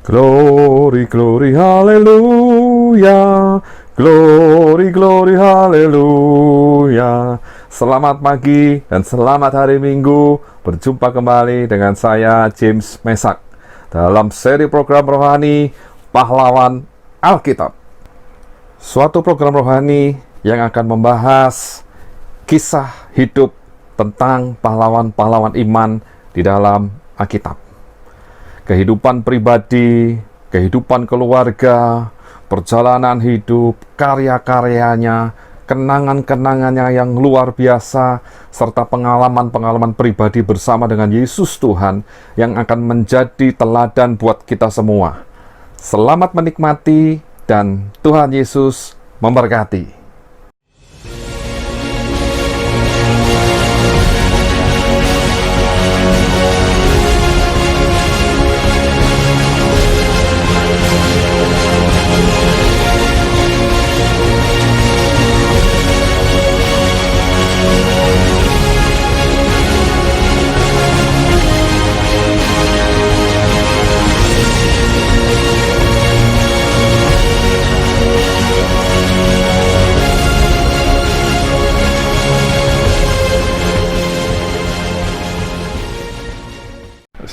Glory, glory, haleluya. Glory, glory, haleluya. Selamat pagi dan selamat hari Minggu. Berjumpa kembali dengan saya, James Mesak, dalam seri program rohani Pahlawan Alkitab. Suatu program rohani yang akan membahas kisah hidup tentang pahlawan-pahlawan iman di dalam Alkitab. Kehidupan pribadi, kehidupan keluarga, perjalanan hidup, karya-karyanya, kenangan-kenangannya yang luar biasa, serta pengalaman-pengalaman pribadi bersama dengan Yesus Tuhan yang akan menjadi teladan buat kita semua. Selamat menikmati dan Tuhan Yesus memberkati.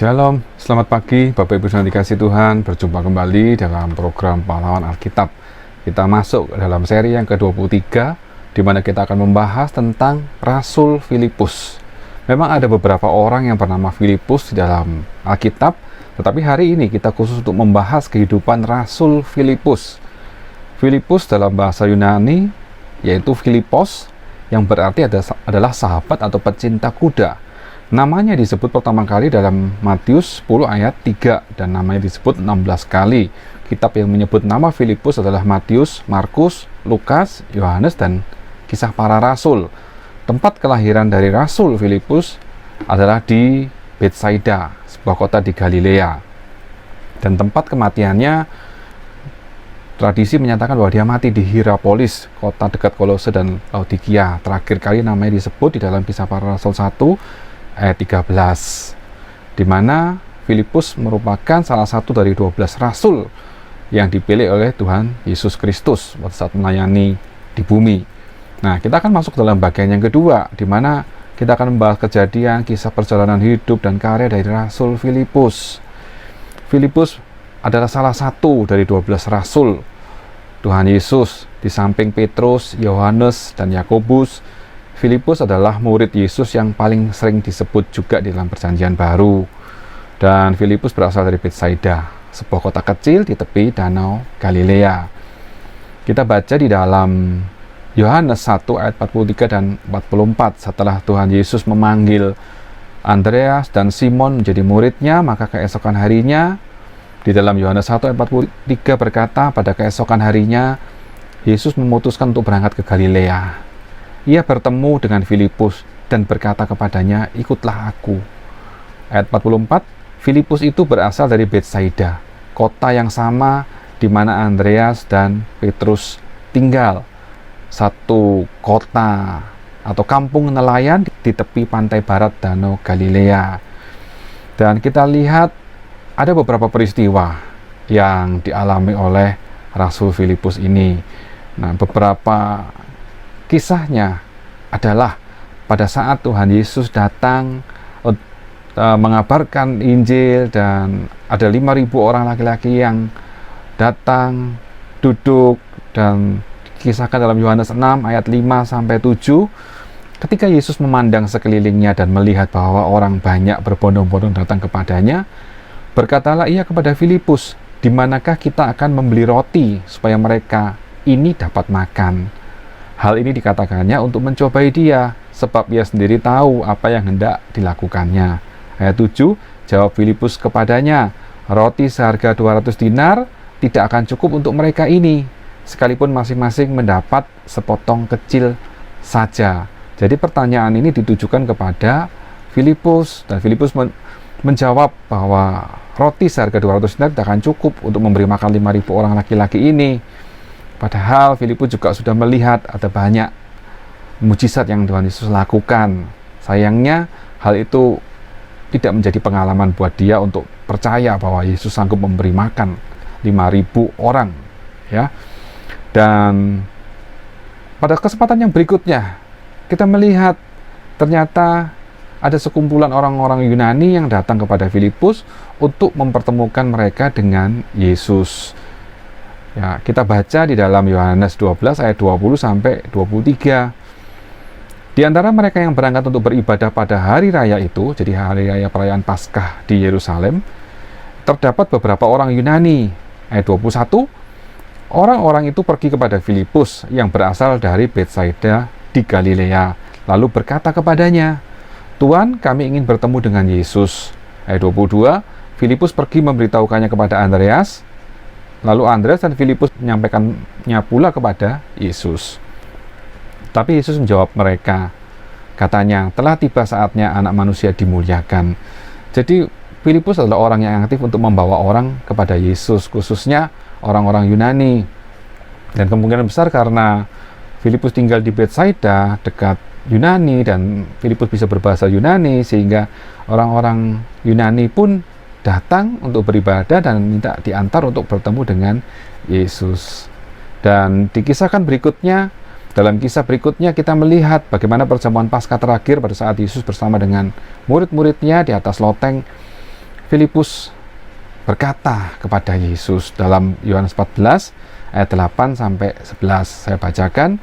Shalom, selamat pagi Bapak Ibu yang dikasih Tuhan. Berjumpa kembali dalam program Pahlawan Alkitab. Kita masuk dalam seri yang ke-23, di mana kita akan membahas tentang Rasul Filipus. Memang ada beberapa orang yang bernama Filipus di dalam Alkitab, tetapi hari ini kita khusus untuk membahas kehidupan Rasul Filipus. Filipus dalam bahasa Yunani yaitu Filipos, yang berarti adalah sahabat atau pecinta kuda. Namanya disebut pertama kali dalam Matius 10 ayat 3 dan namanya disebut 16 kali. Kitab yang menyebut nama Filipus adalah Matius, Markus, Lukas, Yohanes, dan Kisah Para Rasul. Tempat kelahiran dari Rasul Filipus adalah di Betsaida, sebuah kota di Galilea. Dan tempat kematiannya, tradisi menyatakan bahwa dia mati di Hierapolis, kota dekat Kolose dan Laodikia. Terakhir kali namanya disebut di dalam Kisah Para Rasul 1 ayat 13, di mana Filipus merupakan salah satu dari 12 rasul yang dipilih oleh Tuhan Yesus Kristus pada saat melayani di bumi. Nah, kita akan masuk dalam bagian yang kedua, di mana kita akan membahas kejadian, kisah perjalanan hidup dan karya dari Rasul Filipus. Filipus adalah salah satu dari 12 rasul Tuhan Yesus. Di samping Petrus, Yohanes, dan Yakobus, Filipus adalah murid Yesus yang paling sering disebut juga di dalam Perjanjian Baru. Dan Filipus berasal dari Betsaida, sebuah kota kecil di tepi Danau Galilea. Kita baca di dalam Yohanes 1 ayat 43 dan 44, setelah Tuhan Yesus memanggil Andreas dan Simon menjadi muridnya, maka keesokan harinya, di dalam Yohanes 1 ayat 43 berkata, pada keesokan harinya, Yesus memutuskan untuk berangkat ke Galilea. Ia bertemu dengan Filipus dan berkata kepadanya, ikutlah aku. Ayat 44, Filipus itu berasal dari Betsaida, kota yang sama di mana Andreas dan Petrus tinggal. Satu kota atau kampung nelayan di tepi pantai barat Danau Galilea. Dan kita lihat ada beberapa peristiwa yang dialami oleh Rasul Filipus ini. Nah, beberapa kisahnya adalah pada saat Tuhan Yesus datang mengabarkan Injil, dan ada 5.000 orang laki-laki yang datang, duduk, dan dikisahkan dalam Yohanes 6 ayat 5-7. Ketika Yesus memandang sekelilingnya dan melihat bahwa orang banyak berbondong-bondong datang kepadanya, berkatalah ia kepada Filipus, di manakah kita akan membeli roti supaya mereka ini dapat makan? Hal ini dikatakannya untuk mencobai dia, sebab ia sendiri tahu apa yang hendak dilakukannya. Ayat 7, jawab Filipus kepadanya, roti seharga 200 dinar tidak akan cukup untuk mereka ini, sekalipun masing-masing mendapat sepotong kecil saja. Jadi pertanyaan ini ditujukan kepada Filipus, dan Filipus menjawab bahwa roti seharga 200 dinar tidak akan cukup untuk memberi makan 5.000 orang laki-laki ini. Padahal Filipus juga sudah melihat ada banyak mujizat yang Tuhan Yesus lakukan. Sayangnya hal itu tidak menjadi pengalaman buat dia untuk percaya bahwa Yesus sanggup memberi makan 5.000 orang, ya. Dan pada kesempatan yang berikutnya kita melihat ternyata ada sekumpulan orang-orang Yunani yang datang kepada Filipus untuk mempertemukan mereka dengan Yesus. Ya, kita baca di dalam Yohanes 12 ayat 20 sampai 23. Di antara mereka yang berangkat untuk beribadah pada hari raya itu, jadi hari raya perayaan Paskah di Yerusalem, terdapat beberapa orang Yunani. Ayat 21, orang-orang itu pergi kepada Filipus yang berasal dari Betsaida di Galilea, lalu berkata kepadanya, "Tuan, kami ingin bertemu dengan Yesus." Ayat 22, Filipus pergi memberitahukannya kepada Andreas, lalu Andreas dan Filipus menyampaikannya pula kepada Yesus. Tapi Yesus menjawab mereka, katanya, "Telah tiba saatnya anak manusia dimuliakan." Jadi Filipus adalah orang yang aktif untuk membawa orang kepada Yesus, khususnya orang-orang Yunani. Dan kemungkinan besar karena Filipus tinggal di Betsaida, dekat Yunani, dan Filipus bisa berbahasa Yunani, sehingga orang-orang Yunani pun datang untuk beribadah dan minta diantar untuk bertemu dengan Yesus. Dan dikisahkan berikutnya, dalam kisah berikutnya kita melihat bagaimana perjamuan Paskah terakhir pada saat Yesus bersama dengan murid-muridnya di atas loteng. Filipus berkata kepada Yesus dalam Yohanes 14 ayat 8 sampai 11. Saya bacakan.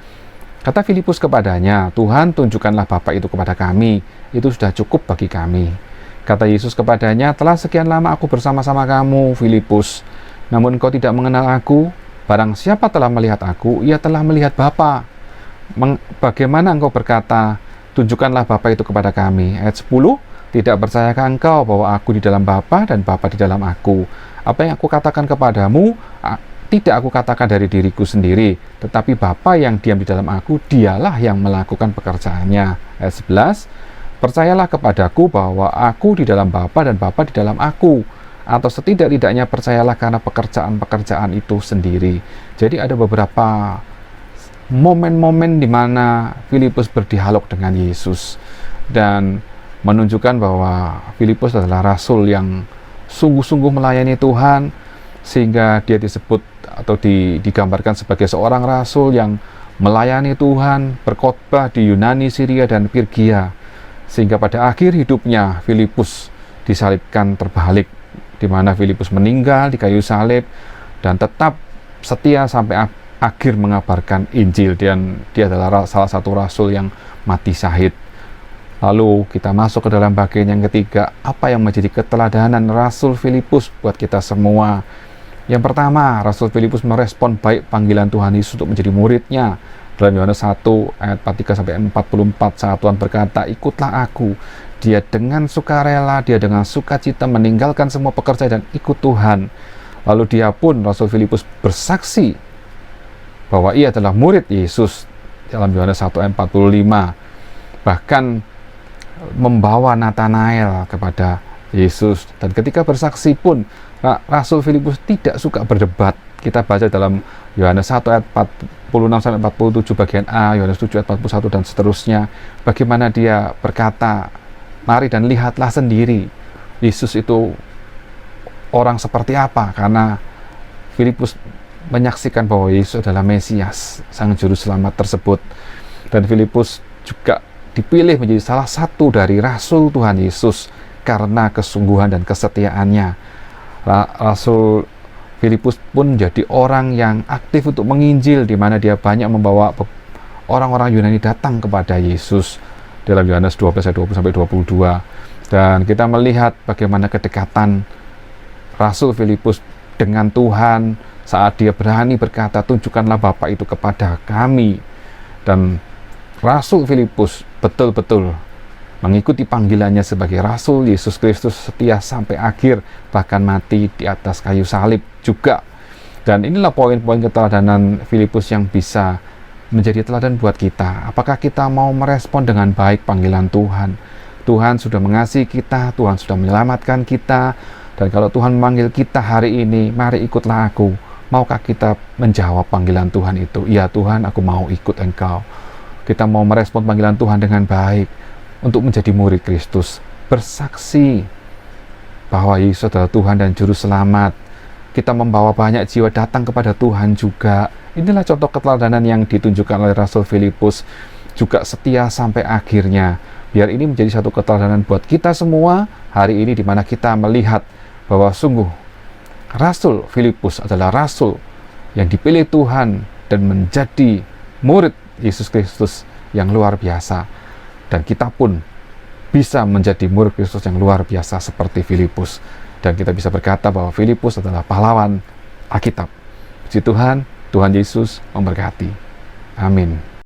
Kata Filipus kepadanya, "Tuhan, tunjukkanlah Bapa itu kepada kami, itu sudah cukup bagi kami." Kata Yesus kepadanya, "Telah sekian lama aku bersama-sama kamu, Filipus, namun engkau tidak mengenal aku. Barang siapa telah melihat aku, ia telah melihat Bapa. Bagaimana engkau berkata, tunjukkanlah Bapa itu kepada kami?" Ayat 10, "Tidak percayakah engkau bahwa aku di dalam Bapa dan Bapa di dalam aku? Apa yang aku katakan kepadamu, tidak aku katakan dari diriku sendiri, tetapi Bapa yang diam di dalam aku, dialah yang melakukan pekerjaannya." Ayat 11, "Percayalah kepadaku bahwa aku di dalam Bapa dan Bapa di dalam aku, atau setidak-tidaknya percayalah karena pekerjaan-pekerjaan itu sendiri." Jadi ada beberapa momen-momen di mana Filipus berdialog dengan Yesus dan menunjukkan bahwa Filipus adalah rasul yang sungguh-sungguh melayani Tuhan, sehingga dia disebut atau digambarkan sebagai seorang rasul yang melayani Tuhan, berkhotbah di Yunani, Syria, dan Pirgia, sehingga pada akhir hidupnya Filipus disalibkan terbalik, di mana Filipus meninggal di kayu salib dan tetap setia sampai akhir mengabarkan Injil, dan dia adalah salah satu rasul yang mati syahid. Lalu kita masuk ke dalam bagian yang ketiga, apa yang menjadi keteladanan Rasul Filipus buat kita semua. Yang pertama, Rasul Filipus merespon baik panggilan Tuhan Yesus untuk menjadi muridnya. Dalam Yohanes 1 ayat 43-44, saat Tuhan berkata, "Ikutlah aku." Dia dengan sukarela, dia dengan sukacita meninggalkan semua pekerjaan dan ikut Tuhan. Lalu dia pun, Rasul Filipus, bersaksi bahwa ia adalah murid Yesus dalam Yohanes 1 ayat 45. Bahkan membawa Nathanael kepada Yesus. Dan ketika bersaksi pun, Rasul Filipus tidak suka berdebat. Kita baca dalam Yohanes 1 ayat 46-47 bagian A, Yohanes 7 ayat 41 dan seterusnya, bagaimana dia berkata, "Mari dan lihatlah sendiri Yesus itu orang seperti apa," karena Filipus menyaksikan bahwa Yesus adalah Mesias, sang juru selamat tersebut. Dan Filipus juga dipilih menjadi salah satu dari rasul Tuhan Yesus karena kesungguhan dan kesetiaannya. Rasul Filipus pun menjadi orang yang aktif untuk menginjil, di mana dia banyak membawa orang-orang Yunani datang kepada Yesus dalam Yohanes 12 ayat 20-22. Dan kita melihat bagaimana kedekatan Rasul Filipus dengan Tuhan saat dia berani berkata, "Tunjukkanlah Bapa itu kepada kami." Dan Rasul Filipus betul-betul mengikuti panggilannya sebagai Rasul Yesus Kristus, setia sampai akhir, bahkan mati di atas kayu salib juga. Dan inilah poin-poin keteladanan Filipus yang bisa menjadi teladan buat kita. Apakah kita mau merespon dengan baik panggilan Tuhan? Tuhan sudah mengasihi kita, Tuhan sudah menyelamatkan kita, dan kalau Tuhan memanggil kita hari ini, "Mari ikutlah aku." Maukah kita menjawab panggilan Tuhan itu? "Ya Tuhan, aku mau ikut Engkau." Kita mau merespon panggilan Tuhan dengan baik untuk menjadi murid Kristus. bersaksi bahwa Yesus adalah Tuhan dan Juru Selamat. Kita membawa banyak jiwa datang kepada Tuhan juga. Inilah contoh keteladanan yang ditunjukkan oleh Rasul Filipus, juga setia sampai akhirnya. Biar ini menjadi satu keteladanan buat kita semua hari ini, di mana kita melihat bahwa sungguh Rasul Filipus adalah rasul yang dipilih Tuhan dan menjadi murid Yesus Kristus yang luar biasa. Dan kita pun bisa menjadi murid Kristus yang luar biasa seperti Filipus. Dan kita bisa berkata bahwa Filipus adalah pahlawan Alkitab. Puji Tuhan, Tuhan Yesus memberkati. Amin.